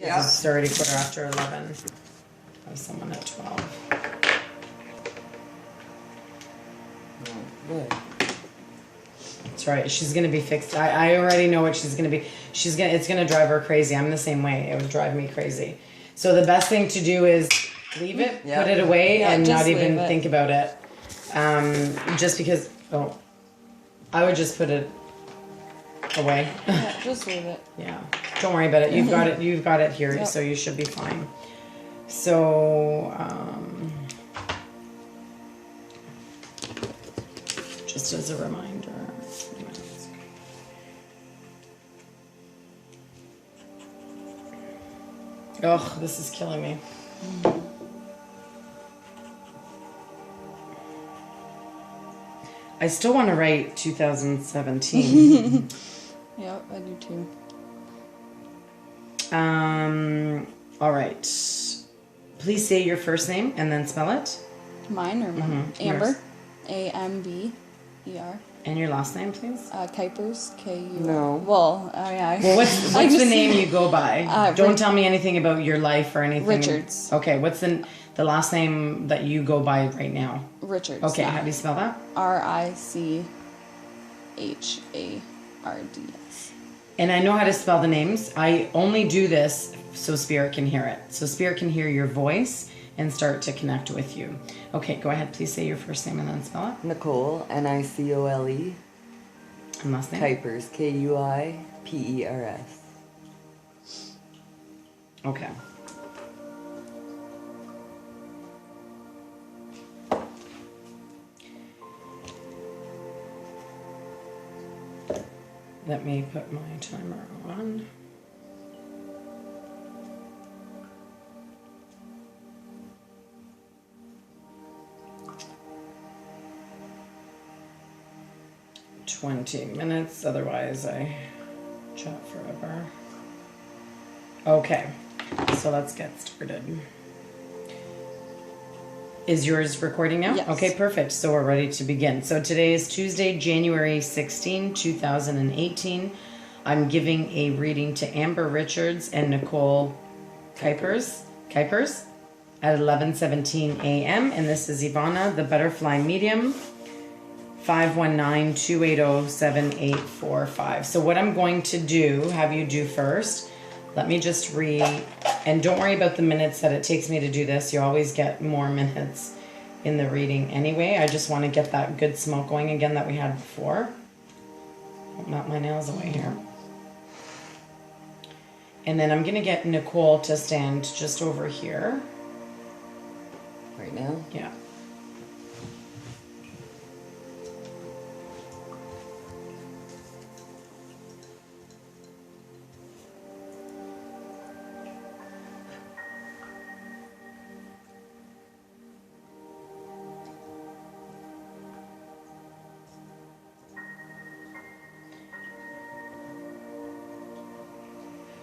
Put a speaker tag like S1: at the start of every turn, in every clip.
S1: Yeah.
S2: It's already 11:15. I have someone at 12.
S1: Oh, good.
S2: That's right. She's gonna be fixed. I already know what she's gonna be. It's gonna drive her crazy. I'm the same way. It would drive me crazy. So the best thing to do is leave it,
S1: Yeah.
S2: put it away,
S3: Yeah,
S2: and
S3: just
S2: not even
S3: leave it.
S2: think about it. Just because. Oh, I would just put it away.
S3: Yeah, just leave it.
S2: Yeah. Don't worry about it. You've got it. You've got it here,
S3: Yep.
S2: so you should be fine. So, just as a reminder. Ugh, this is killing me. I still want to write 2017.
S3: Yep, I do too.
S2: All right. Please say your first name and then spell it.
S3: Mine or mine?
S2: Mhm,
S3: Amber.
S2: yours.
S3: Amber.
S2: And your last name, please.
S3: Kuipers. Ku.
S1: No.
S3: Well, yeah.
S2: Well, what's
S3: I
S2: the
S3: just-
S2: name you go by? Don't
S3: Ri-
S2: tell me anything about your life or anything.
S3: Richards.
S2: Okay, what's the last name that you go by right now?
S3: Richards.
S2: Okay, how do you spell that?
S3: RICHARDS.
S2: And I know how to spell the names. I only do this so Spirit can hear it. So Spirit can hear your voice and start to connect with you. Okay, go ahead. Please say your first name and then spell it.
S1: Nicole, Nicole.
S2: And last name.
S1: Kuipers, Kuipers.
S2: Okay. Let me put my timer on. $20, otherwise I chat forever. Okay, so let's get started. Is yours recording now?
S3: Yes.
S2: Okay, perfect. So we're ready to begin. So today is Tuesday, January 16, 2018. I'm giving a reading to Amber Richards and Nicole Kuipers at 11:17 a.m. And this is Ivana, the Butterfly Medium, 519-280-7845. So what I'm going to have you do first, let me just read, and don't worry about the minutes that it takes me to do this. You always get more minutes in the reading anyway. I just want to get that good smoke going again that we had before. I'll melt my nails away here. And then I'm going to get Nicole to stand just over here.
S1: Right now?
S2: Yeah.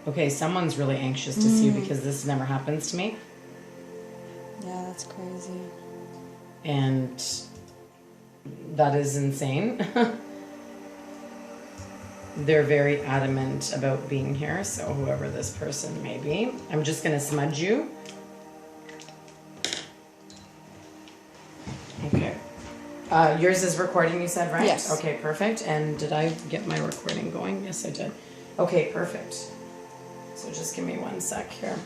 S2: Okay, someone's really anxious to see you because this never happens to me.
S3: Yeah, that's crazy.
S2: And that is insane. They're very adamant about being here, so whoever this person may be. I'm just going to smudge you. Okay. Yours is recording, you said, right?
S3: Yes.
S2: Okay, perfect. And did I get my recording going? Yes, I did. Okay, perfect. So just give me 1 sec here.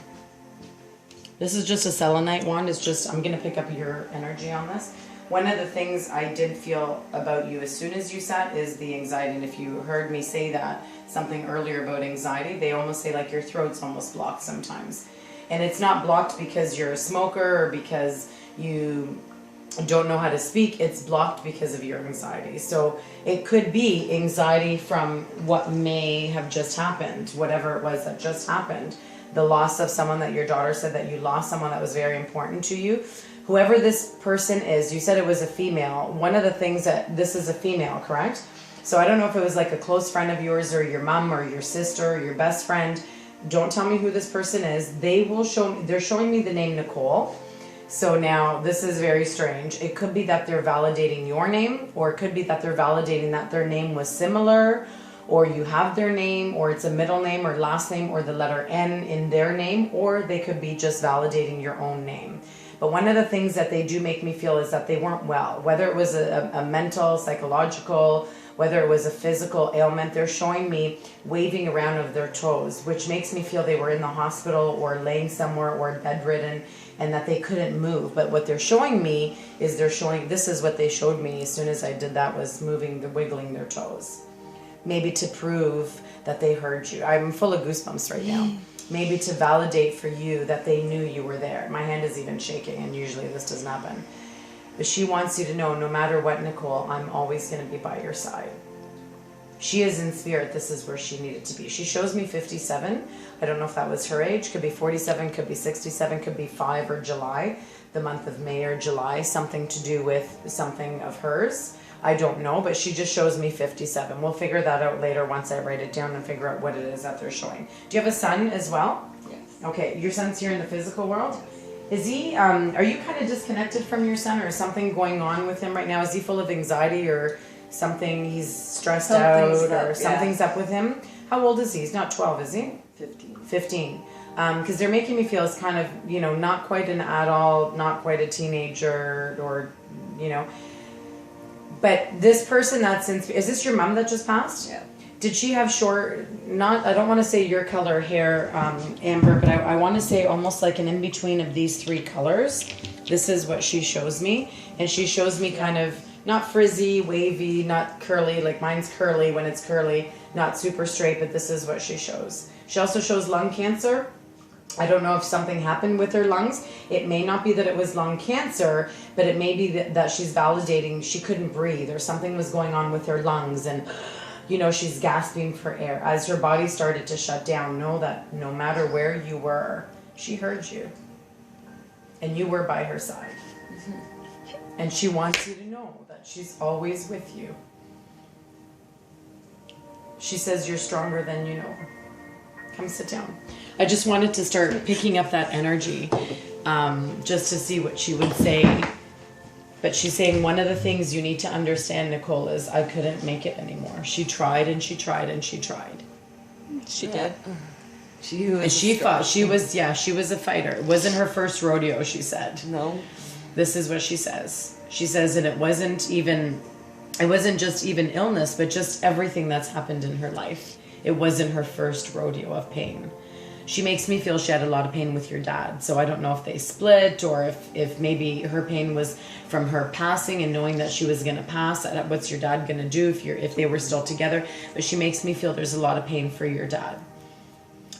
S2: This is just a selenite wand. It's just, I'm going to pick up your energy on this. One of the things I did feel about you as soon as you sat is the anxiety. And if you heard me say that, something earlier about anxiety, they almost say like your throat's almost blocked sometimes. And it's not blocked because you're a smoker or because you don't know how to speak. It's blocked because of your anxiety. So it could be anxiety from what may have just happened, whatever it was that just happened. The loss of someone that your daughter said that you lost someone that was very important to you. Whoever this person is, you said it was a female. One of the things that this is a female, correct? So I don't know if it was like a close friend of yours or your mom or your sister or your best friend. Don't tell me who this person is. They will show me, they're showing me the name Nicole. So now this is very strange. It could be that they're validating your name, or it could be that they're validating that their name was similar, or you have their name, or it's a middle name or last name or the letter N in their name, or they could be just validating your own name. But one of the things that they do make me feel is that they weren't well, whether it was a mental, psychological, whether it was a physical ailment. They're showing me waving around of their toes, which makes me feel they were in the hospital or laying somewhere or bedridden and that they couldn't move. But what they're showing me is this is what they showed me as soon as I did that, was wiggling their toes. Maybe to prove that they heard you. I'm full of goosebumps right now. Maybe to validate for you that they knew you were there. My hand is even shaking, and usually this doesn't happen. But she wants you to know, no matter what, Nicole, I'm always going to be by your side. She is in spirit. This is where she needed to be. She shows me 57. I don't know if that was her age. Could be 47, could be 67, could be 5 or July, the month of May or July, something to do with something of hers. I don't know, but she just shows me 57. We'll figure that out later once I write it down and figure out what it is that they're showing. Do you have a son as well?
S1: Yes.
S2: Okay, your son's here in the physical world? Is he, are you kind of disconnected from your son, or is something going on with him right now? Is he full of anxiety or something, he's stressed out, or something's up with him? How old is he? He's not 12, is he?
S1: 15.
S2: 15. Because they're making me feel as kind of, not quite an adult, not quite a teenager, or, But this person that's in, is this your mom that just passed?
S1: Yeah.
S2: Did she have short, I don't want to say your color hair, Amber, but I want to say almost like an in-between of these three colors. This is what she shows me. And she shows me kind of, not frizzy, wavy, not curly, like mine's curly when it's curly, not super straight, but this is what she shows. She also shows lung cancer. I don't know if something happened with her lungs. It may not be that it was lung cancer, but it may be that she's validating she couldn't breathe, or something was going on with her lungs, and she's gasping for air. As her body started to shut down, know that no matter where you were, she heard you. And you were by her side. And she wants you to know that she's always with you. She says you're stronger than you know. Come sit down. I just wanted to start picking up that energy, just to see what she would say. But she's saying one of the things you need to understand, Nicole, is I couldn't make it anymore. She tried and she tried and she tried.
S3: She did.
S2: She fought. She was a fighter. It wasn't her first rodeo, she said.
S1: No.
S2: This is what she says. She says that it wasn't just even illness, but just everything that's happened in her life. It wasn't her first rodeo of pain. She makes me feel she had a lot of pain with your dad. So I don't know if they split, or if maybe her pain was from her passing and knowing that she was going to pass. What's your dad going to do if they were still together? But she makes me feel there's a lot of pain for your dad.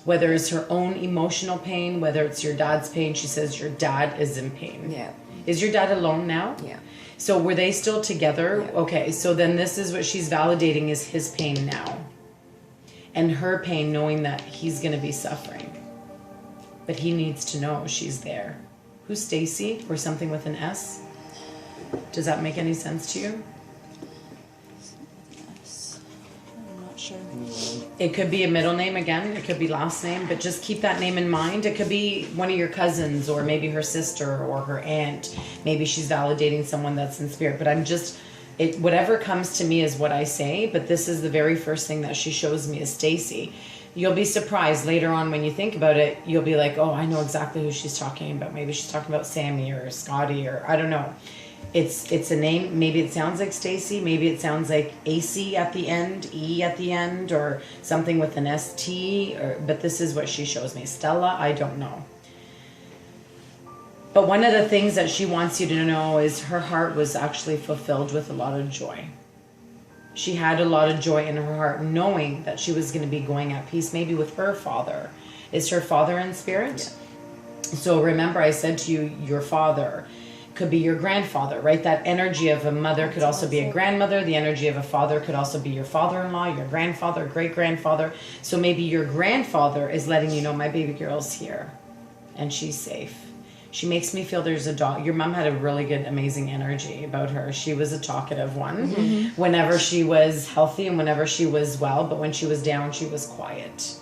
S2: Whether it's her own emotional pain, whether it's your dad's pain, she says your dad is in pain.
S1: Yeah.
S2: Is your dad alone now?
S1: Yeah.
S2: So were they still together?
S1: Yeah.
S2: Okay, so then this is what she's validating is his pain now. And her pain knowing that he's going to be suffering. But he needs to know she's there. Who's Stacy, or something with an S? Does that make any sense to you?
S3: Yes. I'm not sure.
S2: It could be a middle name again. It could be last name, but just keep that name in mind. It could be one of your cousins, or maybe her sister or her aunt. Maybe she's validating someone that's in spirit. But whatever comes to me is what I say. But this is the very first thing that she shows me is Stacy. You'll be surprised later on when you think about it. You'll be like, oh, I know exactly who she's talking about. Maybe she's talking about Sammy or Scotty, or I don't know. It's a name. Maybe it sounds like Stacy. Maybe it sounds like AC at the end, E at the end, or something with an ST. But this is what she shows me. Stella, I don't know. But one of the things that she wants you to know is her heart was actually fulfilled with a lot of joy. She had a lot of joy in her heart, knowing that she was going to be going at peace, maybe with her father. Is her father in spirit? Yeah. So remember, I said to you, your father could be your grandfather, right? That energy of a mother could also be a grandmother. The energy of a father could also be your father-in-law, your grandfather, great-grandfather. So maybe your grandfather is letting you know, my baby girl's here and she's safe. She makes me feel there's a dog. Your mom had a really good, amazing energy about her. She was a talkative one whenever she was healthy and whenever she was well. But when she was down, she was quiet.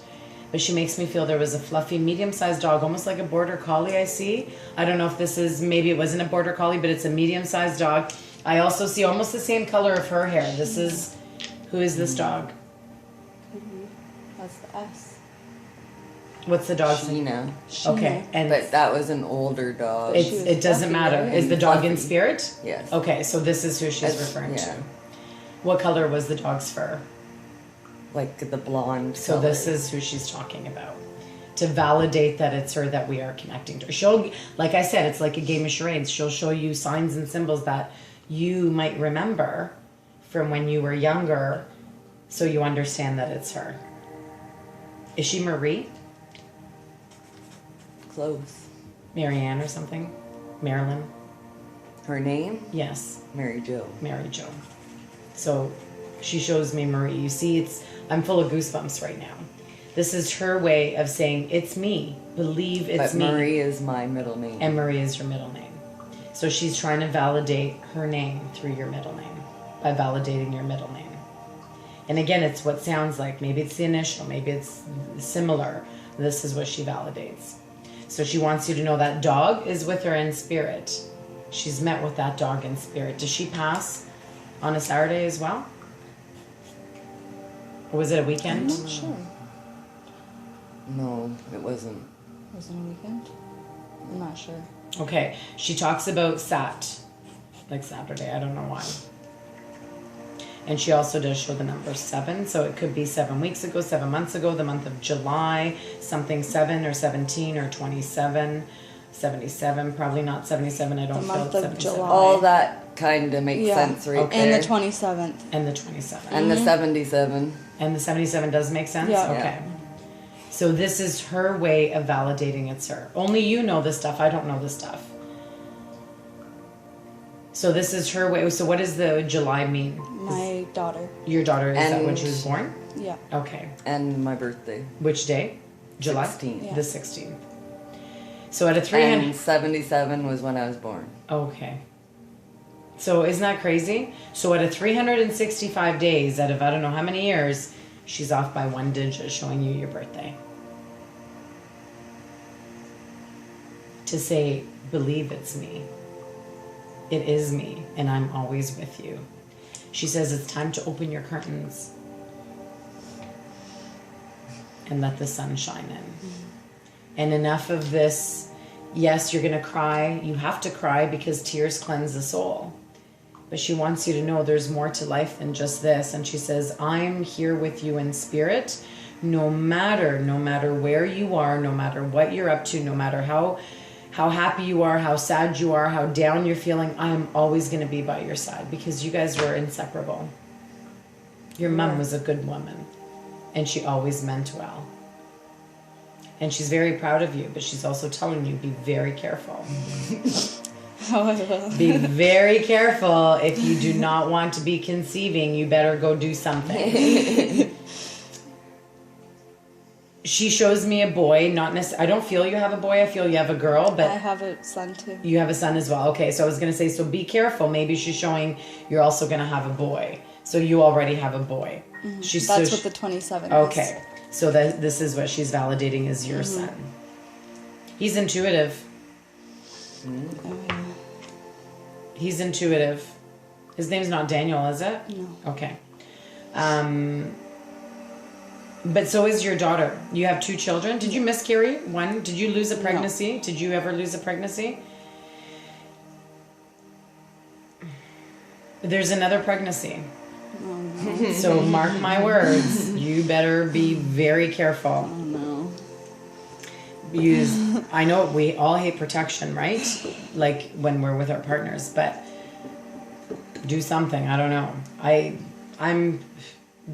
S2: But she makes me feel there was a fluffy, medium-sized dog, almost like a border collie I see. I don't know if this is, maybe it wasn't a border collie, but it's a medium-sized dog. I also see almost the same color of her hair. Who is this dog?
S3: That's the S.
S2: What's the dog's name?
S1: Sheena.
S2: Okay, and
S1: But that was an older dog.
S2: it's,
S3: She was
S2: it doesn't
S3: fluffy,
S2: matter.
S3: right?
S2: Is the dog in
S1: Fluffy.
S2: spirit?
S1: Yes.
S2: Okay, so this is who she's
S1: As-
S2: referring
S1: yeah.
S2: to. What color was the dog's fur?
S1: Like the blonde.
S2: So
S1: color.
S2: this is who she's talking about. To validate that it's her that we are connecting to. She'll, like I said, it's like a game of charades. She'll show you signs and symbols that you might remember from when you were younger, so you understand that it's her. Is she Marie?
S1: Close.
S2: Marianne or something? Marilyn?
S1: Her name?
S2: Yes,
S1: Mary Jo.
S2: Mary Jo. So she shows me Marie. You see, I'm full of goosebumps right now. This is her way of saying, it's me. Believe it's
S1: But
S2: me.
S1: Marie is my middle name.
S2: And Marie is your middle name. So she's trying to validate her name through your middle name by validating your middle name. And again, it's what sounds like. Maybe it's the initial, maybe it's similar. This is what she validates. So she wants you to know that dog is with her in spirit. She's met with that dog in spirit. Does she pass on a Saturday as well? Or was it a
S3: I'm
S2: weekend?
S3: not sure.
S1: No, it wasn't.
S3: Was it a weekend? I'm not sure.
S2: Okay, she talks about like Saturday, I don't know why. And she also does show the number 7, so it could be 7 weeks ago, 7 months ago, the month of July, something 7 or 17 or 27, 77, probably not 77, I don't
S3: The
S2: feel
S3: month
S2: it's
S3: of
S2: 77.
S3: July.
S1: All that kind of makes
S3: Yeah.
S1: sense right
S2: Okay.
S3: And
S1: there.
S3: the 27th.
S2: And the 27.
S1: And the 77.
S2: And the 77 does make sense?
S3: Yeah.
S2: Okay. So this is her way of validating it's her. Only you know this stuff. I don't know this stuff. So this is her way. So what does the July mean?
S3: My daughter.
S2: Your daughter, is that when
S1: And-
S2: she was born?
S3: Yeah.
S2: Okay.
S1: And my birthday.
S2: Which day? July?
S1: 16th.
S3: Yeah.
S2: The 16th. So at a 300...
S1: And 77 was when I was born.
S2: Okay. So isn't that crazy? So out of 365 days, out of I don't know how many years, she's off by 1 digit showing you your birthday. To say, believe it's me. It is me, and I'm always with you. She says it's time to open your curtains and let the sun shine in. And enough of this, yes, you're going to cry. You have to cry because tears cleanse the soul. But she wants you to know there's more to life than just this. And she says, I'm here with you in spirit, no matter where you are, no matter what you're up to, no matter how happy you are, how sad you are, how down you're feeling, I am always going to be by your side because you guys were inseparable. Your mom was a good woman, and she always meant well. And she's very proud of you, but she's also telling you, be very careful.
S3: Oh, I will.
S2: Be very careful. If you do not want to be conceiving, you better go do something. She shows me a boy, not necessarily. I don't feel you have a boy. I feel you have a girl,
S3: I
S2: but
S3: have a son too.
S2: you have a son as well. Okay, so I was going to say, so be careful. Maybe she's showing you're also going to have a boy. So you already have a boy. She's
S3: That's
S2: so
S3: what the 27 is.
S2: okay. So that this is what she's validating is your son. He's intuitive.
S3: Oh, yeah.
S2: He's intuitive. His name's not Daniel, is it?
S3: No.
S2: Okay. But so is your daughter. You have 2 children. Did you miscarry? One? Did you lose a pregnancy? Did you ever lose a pregnancy? There's another pregnancy.
S3: Oh, no.
S2: So mark my words. You better be very careful.
S3: Oh, no.
S2: I know we all hate protection, right? Like when we're with our partners, but do something. I don't know. I'm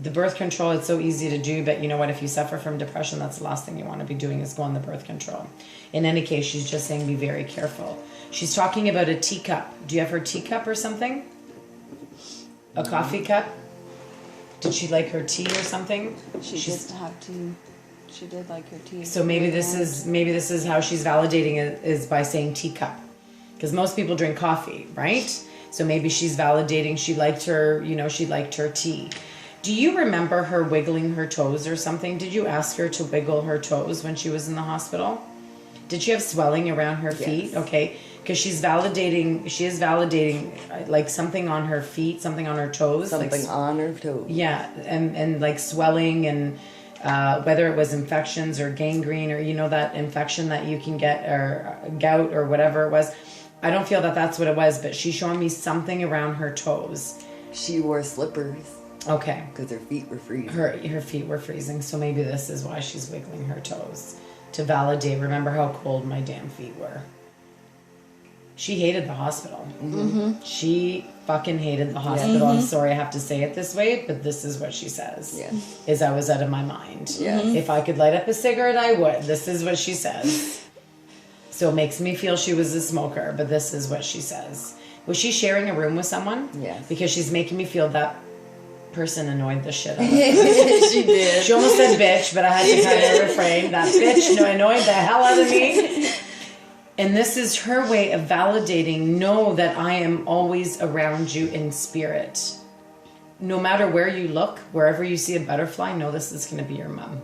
S2: the birth control. It's so easy to do, but you know what? If you suffer from depression, that's the last thing you want to be doing is go on the birth control. In any case, she's just saying be very careful. She's talking about a teacup. Do you have her teacup or something? A coffee cup? Did she like her tea or something?
S3: She did like her tea.
S2: So maybe this is how she's validating it is by saying teacup, because most people drink coffee, right? So maybe she's validating she liked her tea. Do you remember her wiggling her toes or something? Did you ask her to wiggle her toes when she was in the hospital? Did she have swelling around her feet?
S1: Yes.
S2: Okay, because she is validating like something on her feet, something on her toes,
S1: Something on her toe.
S2: yeah, and like swelling and whether it was infections or gangrene or, you know, that infection that you can get, or gout or whatever it was. I don't feel that that's what it was, but she's showing me something around her toes.
S1: She wore slippers
S2: Okay.
S1: because her feet were freezing.
S2: Her feet were freezing, so maybe this is why she's wiggling her toes to validate. Remember how cold my damn feet were. She hated the hospital. She fucking hated the hospital. I'm sorry I have to say it this way, but this is what she says.
S1: Yes.
S2: Is I was out of my mind.
S1: Yes.
S2: If I could light up a cigarette, I would. This is what she says. So it makes me feel she was a smoker, but this is what she says. Was she sharing a room with someone?
S1: Yes.
S2: Because she's making me feel that person annoyed the shit out of her.
S1: She did.
S2: She almost said bitch, but I had to kind of refrain. That bitch annoyed the hell out of me. And this is her way of validating, know that I am always around you in spirit. No matter where you look, wherever you see a butterfly, know this is going to be your mom.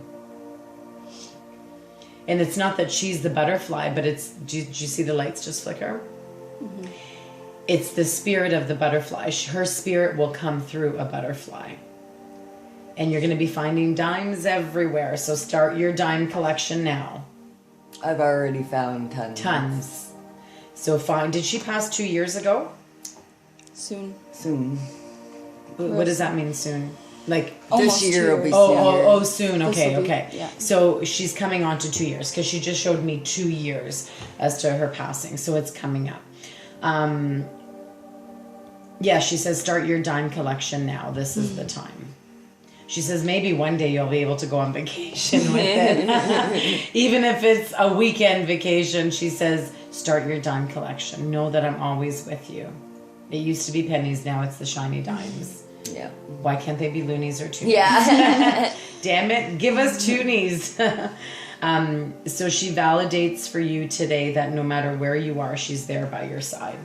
S2: And it's not that she's the butterfly, but it's, do you see the lights just flicker? Mm-hmm. It's the spirit of the butterfly. Her spirit will come through a butterfly. And you're going to be finding dimes everywhere. So start your dime collection now.
S1: I've already found tons.
S2: So fine. Did she pass 2 years ago?
S3: Soon.
S1: Soon.
S2: What does that mean soon? Like,
S3: Almost
S1: this year
S3: 2
S1: will be
S3: years.
S2: oh, soon.
S3: This
S2: Okay,
S3: will be-
S2: okay.
S3: yeah.
S2: So she's coming on to 2 years because she just showed me 2 years as to her passing. So it's coming up. Yeah, she says, start your dime collection now. This is the time. She says, maybe one day you'll be able to go on vacation with it. Even if it's a weekend vacation, she says, start your dime collection. Know that I'm always with you. It used to be pennies, now it's the shiny dimes.
S1: Yeah.
S2: Why can't they be loonies or toonies?
S1: Yeah.
S2: Damn it, give us toonies. So she validates for you today that no matter where you are, she's there by your side.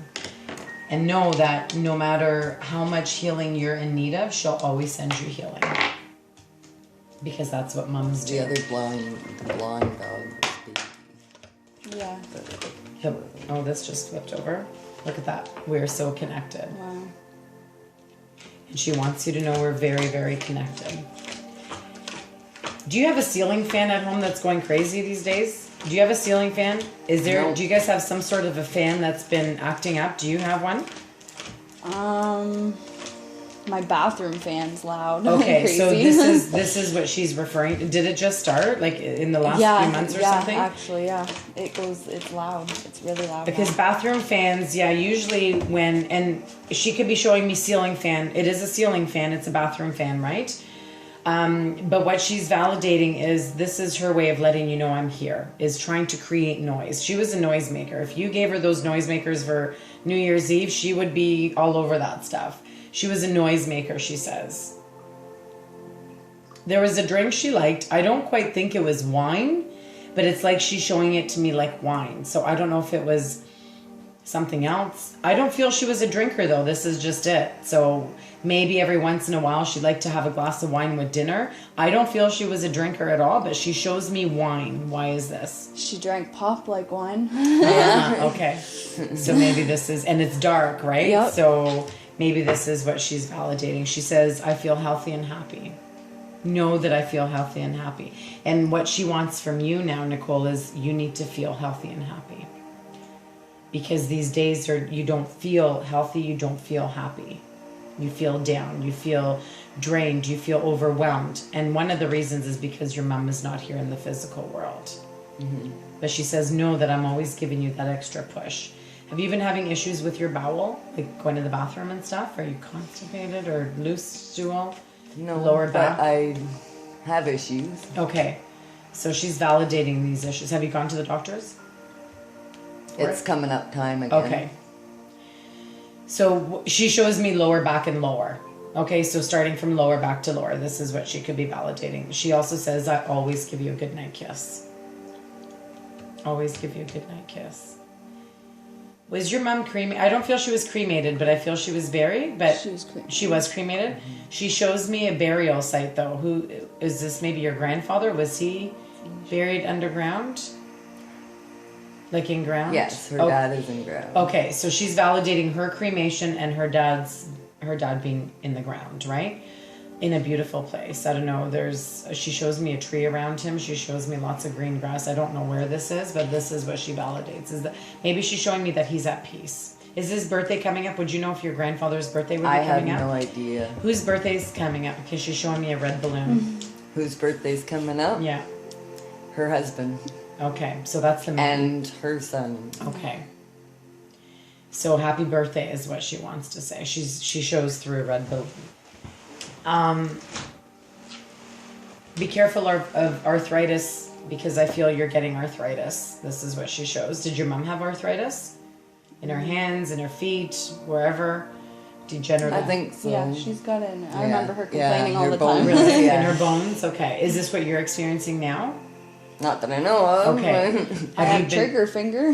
S2: And know that no matter how much healing you're in need of, she'll always send you healing. Because that's what mums do.
S1: The other blonde dog.
S3: Yeah.
S2: Oh, this just flipped over. Look at that. We're so connected.
S3: Wow.
S2: And she wants you to know we're very, very connected. Do you have a ceiling fan at home that's going crazy these days? Do you have a ceiling fan?
S1: No.
S2: Do you guys have some sort of a fan that's been acting up? Do you have one?
S3: My bathroom fan's loud.
S2: Okay,
S3: Crazy.
S2: so this is what she's referring to. Did it just start like in the last few months or something?
S3: Actually, yeah. It's loud. It's really loud.
S2: Because
S3: now.
S2: bathroom fans, yeah, usually and she could be showing me ceiling fan. It is a ceiling fan. It's a bathroom fan, right? But what she's validating is this is her way of letting you know I'm here, is trying to create noise. She was a noisemaker. If you gave her those noisemakers for New Year's Eve, she would be all over that stuff. She was a noisemaker, she says. There was a drink she liked. I don't quite think it was wine, but it's like she's showing it to me like wine. So I don't know if it was something else. I don't feel she was a drinker though. This is just it. So maybe every once in a while she'd like to have a glass of wine with dinner. I don't feel she was a drinker at all, but she shows me wine. Why is this?
S3: She drank pop like wine.
S2: Okay. So maybe this is, and it's dark, right?
S3: Yep.
S2: So maybe this is what she's validating. She says, I feel healthy and happy. Know that I feel healthy and happy. And what she wants from you now, Nicole, is you need to feel healthy and happy. Because these days you don't feel healthy, you don't feel happy. You feel down, you feel drained, you feel overwhelmed. And one of the reasons is because your mom is not here in the physical world. Mm-hmm. But she says, know that I'm always giving you that extra push. Have you been having issues with your bowel? Like going to the bathroom and stuff? Are you constipated or loose stool?
S1: No,
S2: Lower back?
S1: but I have issues.
S2: Okay. So she's validating these issues. Have you gone to the doctors?
S1: It's coming up time again.
S2: Okay. So she shows me lower back and lower. Okay, so starting from lower back to lower, this is what she could be validating. She also says, I always give you a goodnight kiss. Always give you a goodnight kiss. Was your mom cremated? I don't feel she was cremated, but I feel she was buried. But
S3: She was cremated.
S2: She was cremated? Mm-hmm. She shows me a burial site, though. Who is this? Maybe your grandfather? Was he buried underground? Like in ground?
S1: Yes, her
S2: Oh.
S1: dad is in ground.
S2: Okay, so she's validating her cremation and her dad being in the ground, right? in a beautiful place. I don't know. She shows me a tree around him. She shows me lots of green grass. I don't know where this is, but this is what she validates. Is that maybe she's showing me that he's at peace. Is his birthday coming up? Would you know if your grandfather's birthday would be
S1: I have
S2: coming up?
S1: no idea.
S2: Whose birthday's coming up? Because she's showing me a red balloon.
S1: Whose birthday's coming up?
S2: Yeah.
S1: Her husband
S2: Okay. So that's the man.
S1: and her son.
S2: Okay. So happy birthday is what she wants to say. She shows through a red balloon. Be careful of arthritis because I feel you're getting arthritis. This is what she shows. Did your mom have arthritis? In her hands, in her feet, wherever? Degenerative.
S1: I think so.
S3: Yeah, she's got it. I
S1: Yeah.
S3: remember her
S1: Yeah,
S3: complaining all
S1: her
S3: the
S1: bone
S3: time.
S1: really-
S2: In
S1: Yeah.
S2: her bones? Okay. Is this what you're experiencing now?
S1: Not that I know of.
S2: Okay.
S3: I have trigger finger.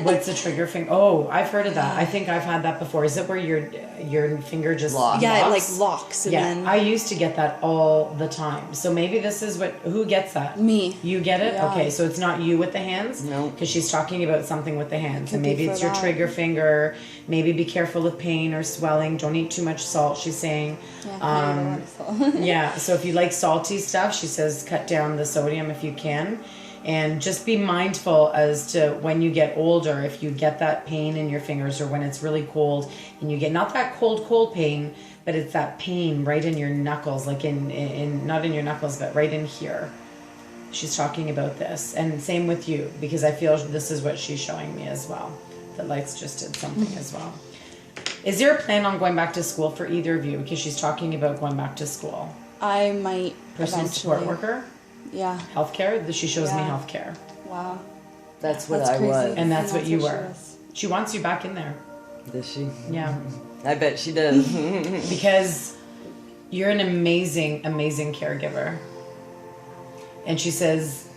S2: What's a trigger finger? Oh, I've heard of that. I think I've had that before. Is it where your finger just
S1: Lock.
S3: Yeah, it
S2: locks?
S3: like locks and
S2: Yeah,
S3: then
S2: I used to get that all the time. So maybe this is who gets that?
S3: me.
S2: You get it?
S3: Yeah.
S2: Okay, so it's not you with the hands?
S1: No.
S2: Because she's talking about something with the hands.
S3: Could
S2: And
S3: be
S2: maybe
S3: for
S2: it's your
S3: that.
S2: trigger finger. Maybe be careful of pain or swelling. Don't eat too much salt, she's saying.
S3: Yeah, I don't want to
S2: Yeah, so if you like salty stuff, she says cut down the sodium if you can. And just be mindful as to when you get older, if you get that pain in your fingers or when it's really cold and you get not that cold pain, but it's that pain right in your knuckles, like in not in your knuckles, but right in here. She's talking about this. And same with you, because I feel this is what she's showing me as well. The lights just did something as well. Is there a plan on going back to school for either of you? Because she's talking about going back to school.
S3: I might
S2: Personal
S3: eventually.
S2: support worker?
S3: Yeah.
S2: Healthcare? She shows me
S3: Yeah.
S2: healthcare.
S3: Wow.
S1: That's what
S3: That's
S1: I
S3: crazy.
S1: was.
S2: And that's what you
S3: she
S2: were.
S3: is.
S2: She wants you back in there.
S1: Does she?
S2: Yeah.
S1: I bet she does.
S2: Because you're an amazing caregiver. And she says,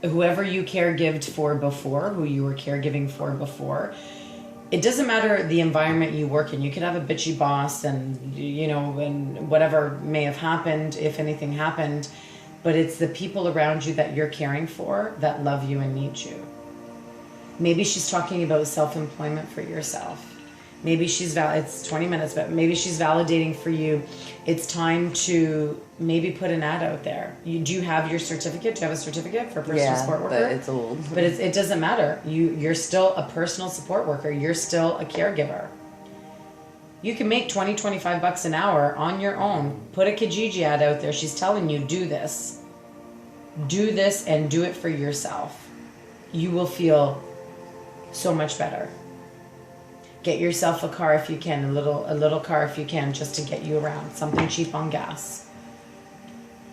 S2: whoever you caregived for before, who you were caregiving for before, it doesn't matter the environment you work in. You could have a bitchy boss and, and whatever may have happened, if anything happened, but it's the people around you that you're caring for that love you and need you. Maybe she's talking about self-employment for yourself. Maybe it's 20 minutes, but maybe she's validating for you. It's time to maybe put an ad out there. Do you have your certificate? Do you have a certificate for personal support worker?
S1: but it's old.
S2: But it doesn't matter. You're still a personal support worker. You're still a caregiver. You can make $20-25 an hour on your own. Put a Kijiji ad out there. She's telling you, do this. Do this and do it for yourself. You will feel so much better. Get yourself a car if you can, a little car if you can, just to get you around. Something cheap on gas.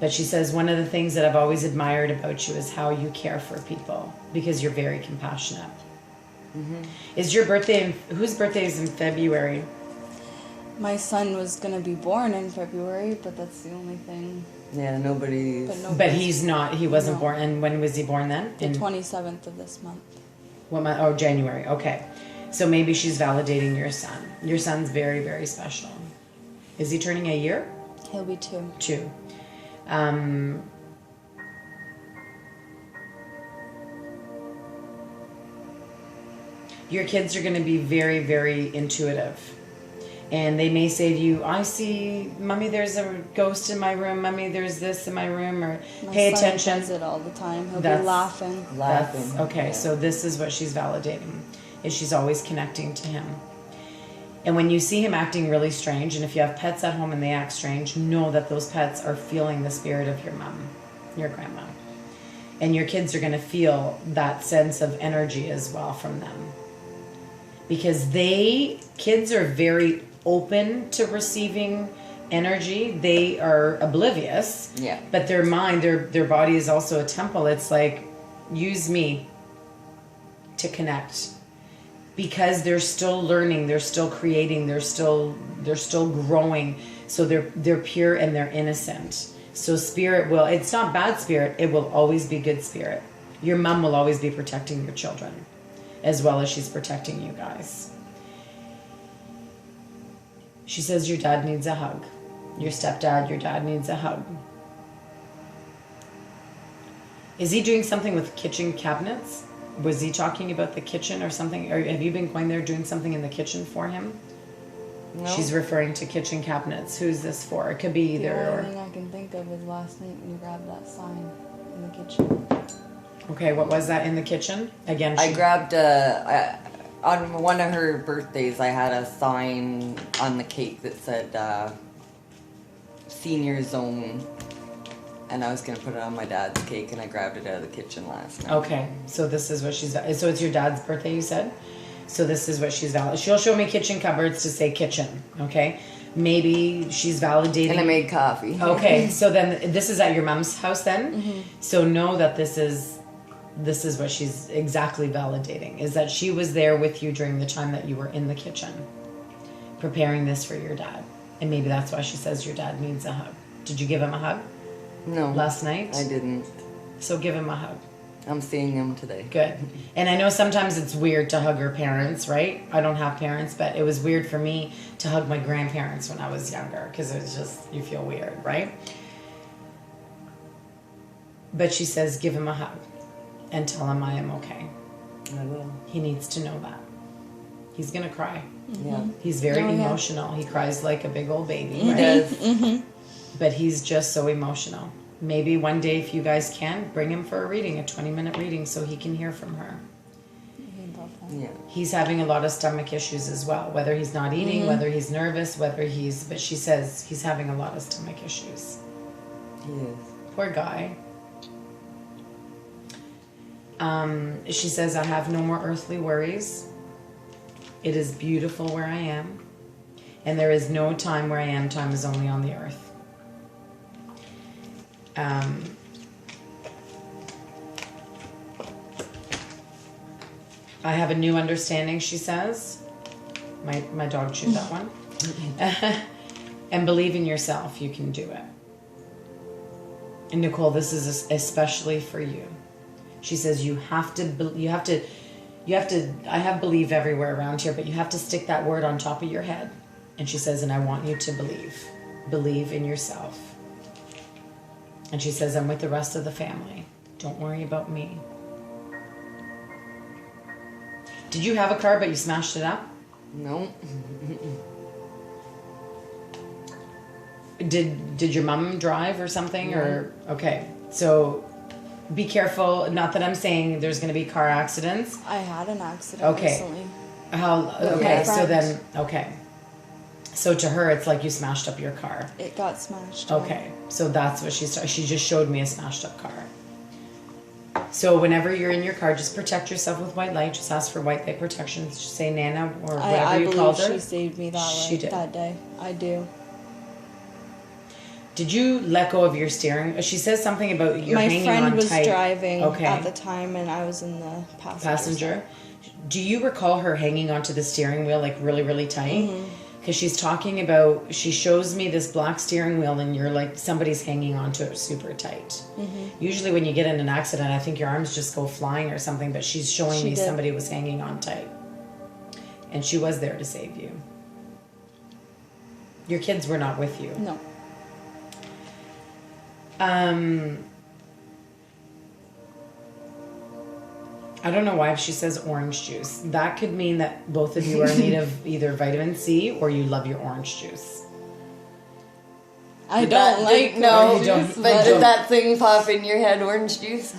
S2: But she says one of the things that I've always admired about you is how you care for people, because you're very compassionate. Mm-hmm. Is your birthday, whose birthday is in February?
S3: My son was gonna be born in February, but that's the only thing.
S1: Yeah, nobody's.
S2: But he wasn't
S3: No.
S2: born. And when was he born then?
S3: The 27th of this month.
S2: What month? Oh, January. Okay. So maybe she's validating your son. Your son's very, very special. Is he turning a year?
S3: He'll be 2.
S2: 2. Your kids are going to be very, very intuitive. And they may say to you, I see, Mommy, there's a ghost in my room. Mommy, there's this in my room. Or
S3: My
S2: pay
S3: son
S2: attention.
S3: does it all the time. He'll
S2: That's-
S3: be laughing.
S1: Laughing.
S2: Okay,
S1: Yeah.
S2: so this is what she's validating, is she's always connecting to him. And when you see him acting really strange, and if you have pets at home and they act strange, know that those pets are feeling the spirit of your mom, your grandma. And your kids are going to feel that sense of energy as well from them. Because kids are very open to receiving energy. They are oblivious.
S1: Yeah.
S2: But their mind, their body is also a temple. It's like, use me to connect. Because they're still learning, they're still creating, they're still growing. So they're pure and they're innocent. So spirit it's not bad spirit, it will always be good spirit. Your mom will always be protecting your children, as well as she's protecting you guys. She says your dad needs a hug. Your stepdad, your dad needs a hug. Is he doing something with kitchen cabinets? Was he talking about the kitchen or something? Or have you been going there doing something in the kitchen for him?
S1: No.
S2: She's referring to kitchen cabinets. Who's this for? It could be either
S3: The
S2: or.
S3: only thing I can think of is last night when you grabbed that sign in the kitchen.
S2: Okay, what was that in the kitchen? Again,
S1: I grabbed on one of her birthdays, I had a sign on the cake that said senior zone. And I was going to put it on my dad's cake, and I grabbed it out of the kitchen last night.
S2: Okay, so this is what she's... So it's your dad's birthday, you said? So this is what she's valid. She'll show me kitchen cupboards to say kitchen, okay? Maybe she's validating...
S1: And I made coffee.
S2: Okay, so then this is at your mom's house then? So know that this is what she's exactly validating, is that she was there with you during the time that you were in the kitchen preparing this for your dad. And maybe that's why she says your dad needs a hug. Did you give him a hug
S1: No.
S2: last night?
S1: I didn't.
S2: So give him a hug.
S1: I'm seeing him today.
S2: Good. And I know sometimes it's weird to hug your parents, right? I don't have parents, but it was weird for me to hug my grandparents when I was younger because it's just, you feel weird, right? But she says, give him a hug and tell him I am okay.
S1: I will.
S2: He needs to know that. He's going to cry.
S1: Yeah.
S2: He's very
S3: Oh, yeah.
S2: emotional. He cries like a big old baby,
S1: He
S2: right?
S1: does.
S2: But he's just so emotional. Maybe one day, if you guys can, bring him for a reading, a 20-minute reading, so he can hear from her.
S3: He'd love that.
S1: Yeah.
S2: He's having a lot of stomach issues as well, whether he's not eating, whether he's nervous, but she says he's having a lot of stomach issues.
S1: He is.
S2: Poor guy. She says, I have no more earthly worries. It is beautiful where I am. And there is no time where I am. Time is only on the earth. I have a new understanding, she says. My dog chewed that one. And believe in yourself. You can do it. And Nicole, this is especially for you. She says you have to, I have believe everywhere around here, but you have to stick that word on top of your head. And she says, and I want you to believe in yourself. And she says, I'm with the rest of the family. Don't worry about me. Did you have a car, but you smashed it up?
S1: No.
S2: Did your mom drive or something? Or okay, so be careful. Not that I'm saying there's going to be car accidents.
S3: I had an accident recently.
S2: Okay, so
S3: friend.
S2: then okay. So to her, it's like you smashed up your car.
S3: It got smashed.
S2: Okay, so that's what she just showed me a smashed up car. So whenever you're in your car, just protect yourself with white light. Just ask for white light protection. Just say Nana or whatever
S3: I
S2: you called
S3: believe
S2: her.
S3: she saved me
S2: She did.
S3: that day. I do.
S2: Did you let go of your steering? She says something about you're
S3: My
S2: hanging
S3: friend
S2: on
S3: was
S2: tight.
S3: driving
S2: Okay.
S3: at the time, and I was in the
S2: Passenger. Do you recall her hanging onto the steering wheel like really, really tight? Because she's talking about, she shows me this black steering wheel and you're like, somebody's hanging onto it super tight. Usually when you get in an accident, I think your arms just go flying or something, but she's showing me
S3: did.
S2: somebody was hanging on tight. And she was there to save you. Your kids were not with you.
S3: No.
S2: I don't know why she says orange juice. That could mean that both of you are in need of either vitamin C or you love your orange juice.
S3: I
S1: Did
S3: don't
S1: that
S3: like
S1: thing- no,
S3: orange
S2: don't-
S3: juice,
S1: But did that thing pop in your head, orange juice?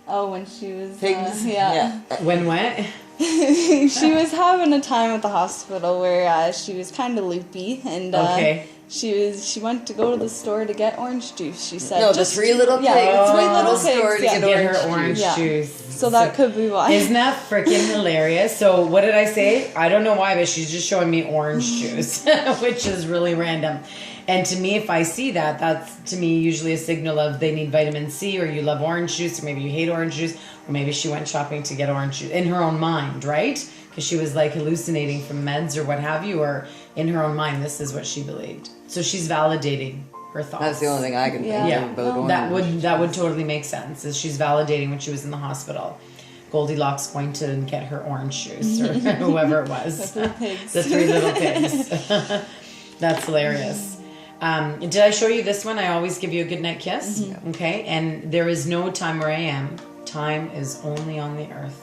S3: Oh, when she was
S1: Pigs?
S3: yeah.
S2: When what?
S3: She was having a time at the hospital where she was kind of loopy, and
S2: Okay.
S3: she went to go to the store to get orange juice. She said,
S1: No, the three little pigs.
S3: Yeah, the three little
S1: The store
S3: pigs.
S1: to
S3: Yeah.
S1: get
S2: Get her
S1: orange
S2: orange
S3: Yeah.
S2: juice.
S3: So that could be why.
S2: Isn't that freaking hilarious? So what did I say? I don't know why, but she's just showing me orange juice, which is really random. And to me, if I see that, that's to me usually a signal of they need vitamin C, or you love orange juice, or maybe you hate orange juice, or maybe she went shopping to get orange juice in her own mind, right? Because she was like hallucinating from meds or what have you, or in her own mind, this is what she believed. So she's validating her thoughts.
S1: That's the only thing I can think
S3: Yeah.
S1: of about orange.
S2: That would totally make sense. Is she's validating when she was in the hospital. Goldilocks going to get her orange juice or whoever it was.
S3: The pigs.
S2: The three little pigs. That's hilarious. Did I show you this one? I always give you a goodnight kiss. Okay. And there is no time where I am. Time is only on the earth.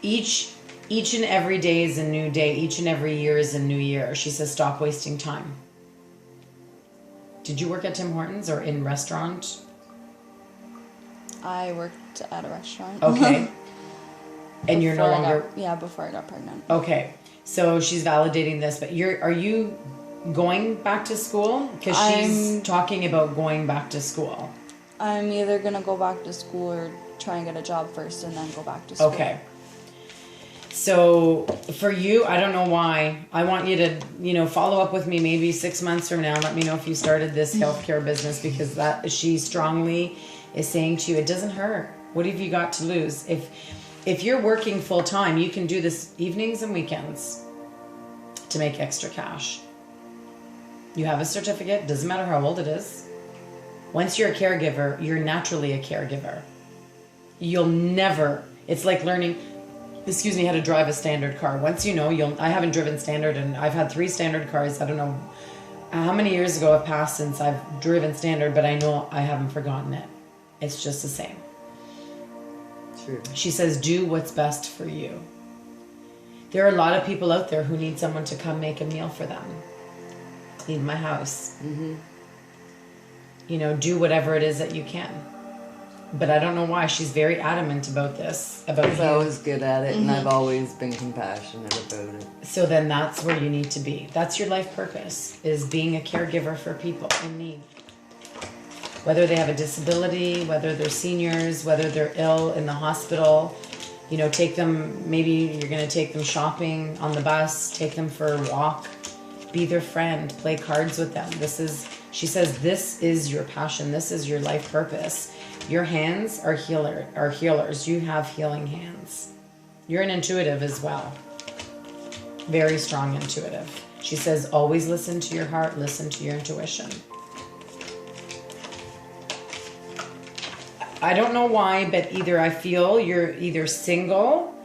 S2: Each Each and every day is a new day. Each and every year is a new year. She says, stop wasting time. Did you work at Tim Hortons or in restaurant?
S3: I worked at a restaurant.
S2: Okay. And you're no longer...
S3: Before I got pregnant.
S2: Okay. So she's validating this, but are you going back to school? Because she's talking about going back to school.
S3: I'm either going to go back to school or try and get a job first and then go back to school.
S2: Okay. So for you, I don't know why. I want you to, follow up with me maybe 6 months from now. Let me know if you started this healthcare business, because that she strongly is saying to you, it doesn't hurt. What have you got to lose? If you're working full time, you can do this evenings and weekends to make extra cash. You have a certificate, doesn't matter how old it is. Once you're a caregiver, you're naturally a caregiver. You'll never, it's like learning, how to drive a standard car. Once you know, I haven't driven standard, and I've had 3 standard cars. I don't know how many years ago have passed since I've driven standard, but I know I haven't forgotten it. It's just the same.
S1: True.
S2: She says, do what's best for you. There are a lot of people out there who need someone to come make a meal for them. Clean my house.
S1: Mm-hmm.
S2: Do whatever it is that you can. But I don't know why she's very adamant about this.
S1: Because I was good at it, and I've always been compassionate about it.
S2: So then that's where you need to be. That's your life purpose, is being a caregiver for people in need. Whether they have a disability, whether they're seniors, whether they're ill in the hospital, take them, maybe you're going to take them shopping on the bus, take them for a walk, be their friend, play cards with them. She says, this is your passion. This is your life purpose. Your hands are healers. You have healing hands. You're an intuitive as well. Very strong intuitive. She says, always listen to your heart, listen to your intuition. I don't know why, but either I feel you're either single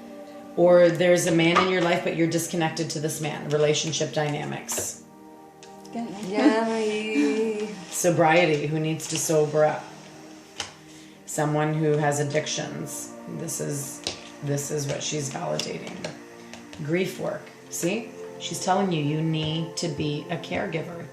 S2: or there's a man in your life, but you're disconnected to this man. Relationship dynamics.
S1: Yeah.
S2: Sobriety, who needs to sober up. Someone who has addictions. This is what she's validating. Grief work. See? She's telling you need to be a caregiver.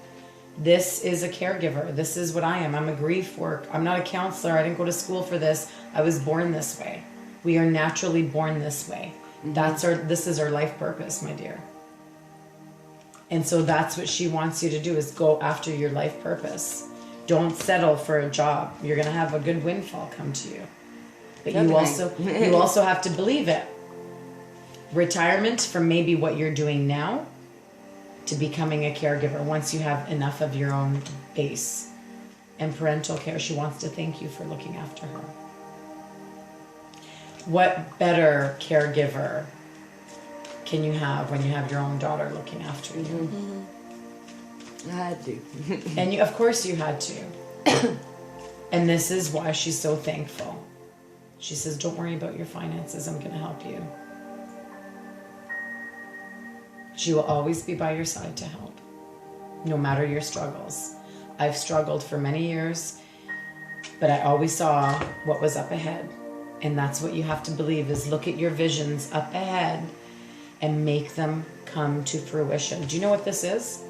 S2: This is a caregiver. This is what I am. I'm a grief work. I'm not a counselor. I didn't go to school for this. I was born this way. We are naturally born this way. Mm-hmm. This is our life purpose, my dear. And so that's what she wants you to do, is go after your life purpose. Don't settle for a job. You're going to have a good windfall come to you. But you also have to believe it. Retirement from maybe what you're doing now to becoming a caregiver once you have enough of your own base. And parental care, she wants to thank you for looking after her. What better caregiver can you have when you have your own daughter looking after you?
S1: Mm-hmm. I had to.
S2: And of course you had to. And this is why she's so thankful. She says, don't worry about your finances. I'm going to help you. She will always be by your side to help, no matter your struggles. I've struggled for many years, but I always saw what was up ahead. And that's what you have to believe, is look at your visions up ahead and make them come to fruition. Do you know what this is?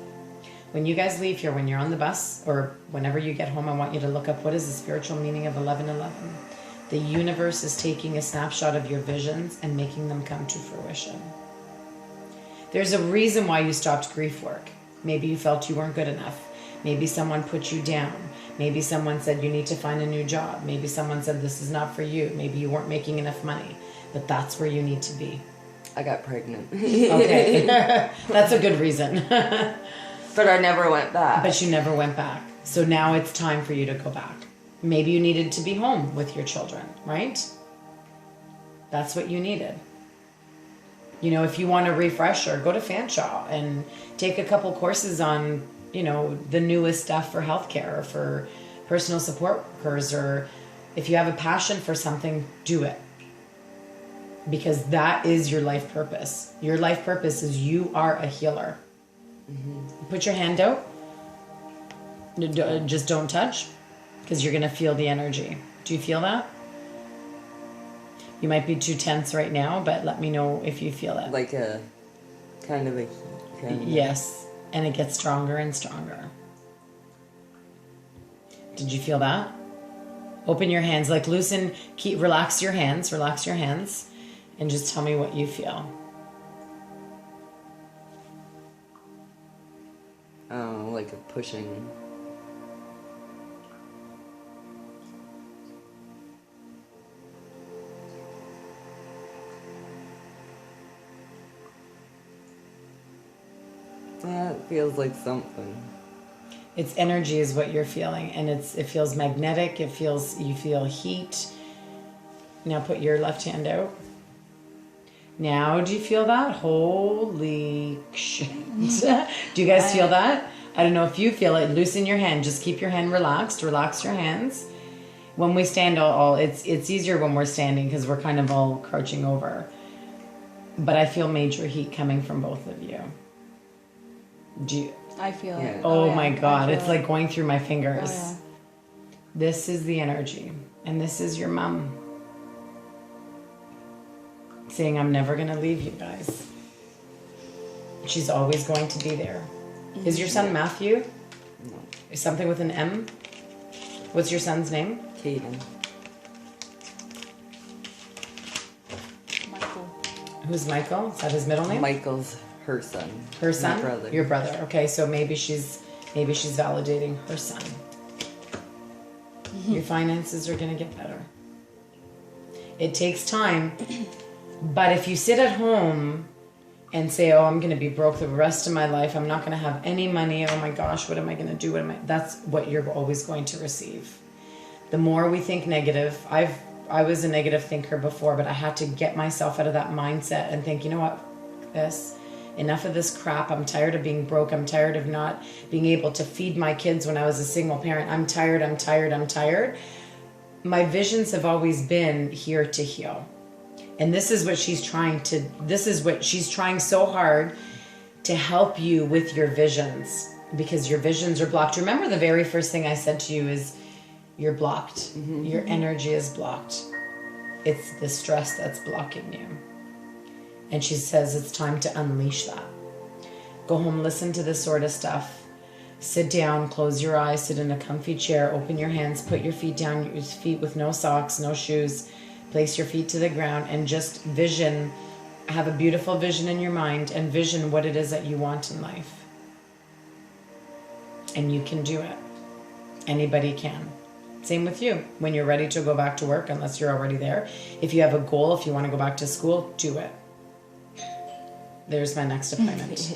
S2: When you guys leave here, when you're on the bus, or whenever you get home, I want you to look up, what is the spiritual meaning of 1111? The universe is taking a snapshot of your visions and making them come to fruition. There's a reason why you stopped grief work. Maybe you felt you weren't good enough. Maybe someone put you down. Maybe someone said you need to find a new job. Maybe someone said this is not for you. Maybe you weren't making enough money. But that's where you need to be.
S1: I got pregnant.
S2: Okay. That's a good reason.
S1: But I never went back.
S2: But you never went back. So now it's time for you to go back. Maybe you needed to be home with your children, right? That's what you needed. If you want a refresher, go to Fanshawe and take a couple courses on, the newest stuff for healthcare or for personal support workers, or if you have a passion for something, do it. Because that is your life purpose. Your life purpose is you are a healer. Mm-hmm. Put your hand out. Just don't touch, because you're going to feel the energy. Do you feel that? You might be too tense right now, but let me know if you feel it.
S1: Like a kind of a heat. Kind of.
S2: Yes, and it gets stronger and stronger. Did you feel that? Open your hands, like loosen, relax your hands, and just tell me what you feel.
S1: Oh, like a pushing. Yeah, it feels like something.
S2: Its energy is what you're feeling, and it feels magnetic. You feel heat. Now put your left hand out. Now do you feel that? Holy shit. Do you guys feel that? I don't know if you feel it. Loosen your hand. Just keep your hand relaxed. Relax your hands. When we stand it's easier when we're standing because we're kind of all crouching over. But I feel major heat coming from both of you. Do you?
S3: I feel it.
S2: Oh
S3: yeah,
S2: my God,
S3: I
S2: it's
S3: feel
S2: like
S3: it.
S2: going through my fingers.
S3: Oh, yeah.
S2: This is the energy, and this is your mom saying, I'm never going to leave you guys. She's always going to be there. Is your son Matthew?
S1: No.
S2: Is something with an M? What's your son's name?
S1: Caden.
S3: Michael.
S2: Who's Michael? Is that his middle name?
S1: Michael's her son.
S2: Her son?
S1: My brother.
S2: Your brother. Okay, so maybe she's validating her son. Your finances are going to get better. It takes time, but if you sit at home and say, "Oh, I'm going to be broke the rest of my life. I'm not going to have any money. Oh my gosh, what am I going to do? That's what you're always going to receive. The more we think negative, I was a negative thinker before, but I had to get myself out of that mindset and think, you know what, enough of this crap. I'm tired of being broke. I'm tired of not being able to feed my kids when I was a single parent. I'm tired. My visions have always been here to heal. And this is what she's trying so hard to help you with your visions, because your visions are blocked. Remember the very first thing I said to you is you're blocked. Mm-hmm. Your energy is blocked. It's the stress that's blocking you. And she says it's time to unleash that. Go home, listen to this sort of stuff. Sit down, close your eyes, sit in a comfy chair, open your hands, put your feet down, your feet with no socks, no shoes. Place your feet to the ground and just have a beautiful vision in your mind and vision what it is that you want in life. And you can do it. Anybody can. Same with you. When you're ready to go back to work, unless you're already there. If you have a goal, if you want to go back to school, do it. There's my next appointment.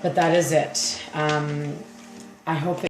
S2: But that is it. I hope